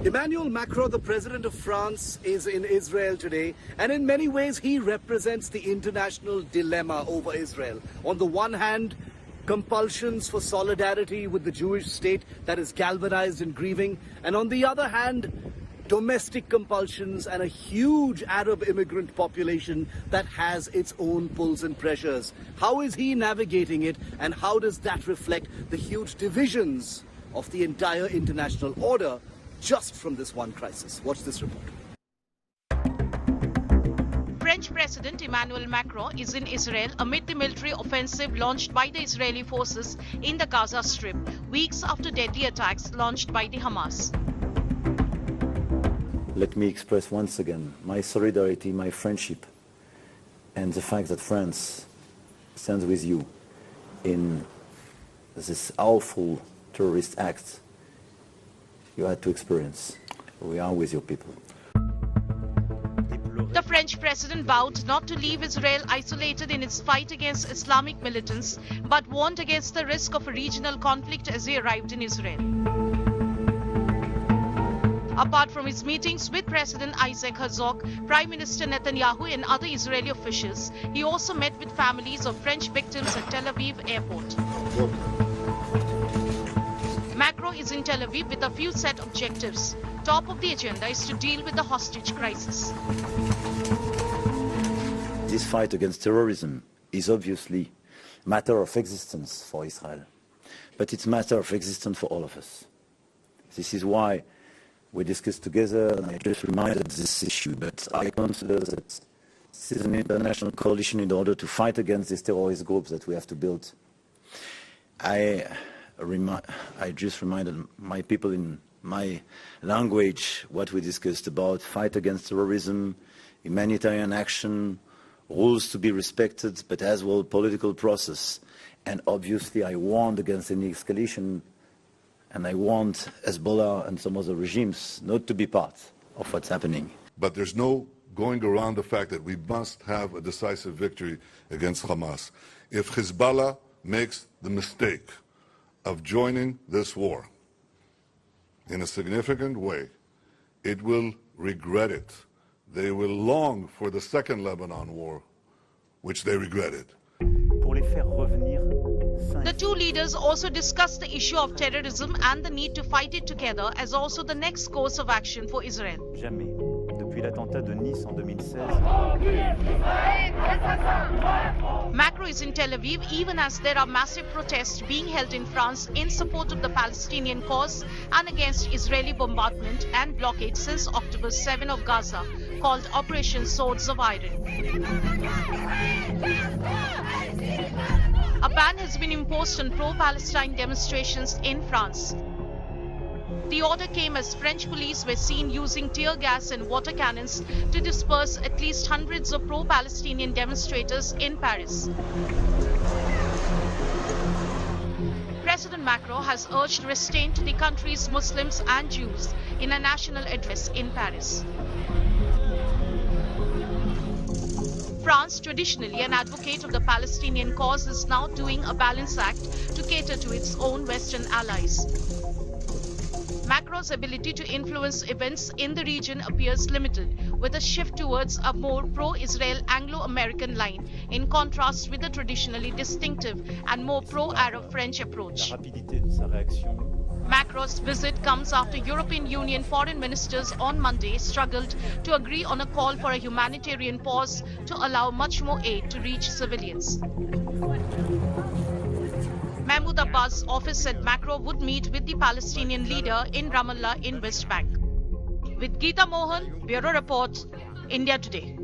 Emmanuel Macron, the president of France, is in Israel today, and in many ways he represents the international dilemma over Israel. On the one hand, compulsions for solidarity with the Jewish state that is galvanized in grieving, and on the other hand, domestic compulsions and a huge Arab immigrant population that has its own pulls and pressures. How is he navigating it, and how does that reflect the huge divisions of the entire international order just from this one crisis? Watch this report. French President Emmanuel Macron is in Israel amid the military offensive launched by the Israeli forces in the Gaza Strip, weeks after deadly attacks launched by the Hamas. Let me express once again my solidarity, my friendship, and the fact that France stands with you in this awful terrorist act you had to experience. We are with your people. The French president vowed not to leave Israel isolated in its fight against Islamic militants, but warned against the risk of a regional conflict as he arrived in Israel. Apart from his meetings with President Isaac Herzog, Prime Minister Netanyahu and other Israeli officials, he also met with families of French victims at Tel Aviv airport. Macron is in Tel Aviv with a few set objectives. Top of the agenda is to deal with the hostage crisis. This fight against terrorism is obviously a matter of existence for Israel, but it's a matter of existence for all of us. This is why we discussed together, and I just reminded this issue, but I consider that this is an international coalition in order to fight against these terrorist groups that we have to build. I just reminded my people in my language what we discussed about fight against terrorism, humanitarian action, rules to be respected, but as well political process. And obviously I warned against any escalation, and I want Hezbollah and some other regimes not to be part of what's happening. But there's no going around the fact that we must have a decisive victory against Hamas. If Hezbollah makes the mistake of joining this war in a significant way, it will regret it. They will long for the second Lebanon war, which they regretted. The two leaders also discussed the issue of terrorism and the need to fight it together as also the next course of action for Israel. Jamais, depuis l'attentat de Nice en 2016. Macron is in Tel Aviv even as there are massive protests being held in France in support of the Palestinian cause and against Israeli bombardment and blockade since October 7 of Gaza, called Operation Swords of Iron. A ban has been imposed on pro-Palestine demonstrations in France. The order came as French police were seen using tear gas and water cannons to disperse at least hundreds of pro-Palestinian demonstrators in Paris. President Macron has urged restraint to the country's Muslims and Jews in a national address in Paris. France, traditionally an advocate of the Palestinian cause, is now doing a balance act to cater to its own Western allies. Macron's ability to influence events in the region appears limited, with a shift towards a more pro-Israel Anglo-American line, in contrast with the traditionally distinctive and more pro-Arab French approach. Macron's visit comes after European Union foreign ministers on Monday struggled to agree on a call for a humanitarian pause to allow much more aid to reach civilians. Mahmoud Abbas' office said Macron would meet with the Palestinian leader in Ramallah in West Bank. With Geeta Mohan, Bureau Report, India Today.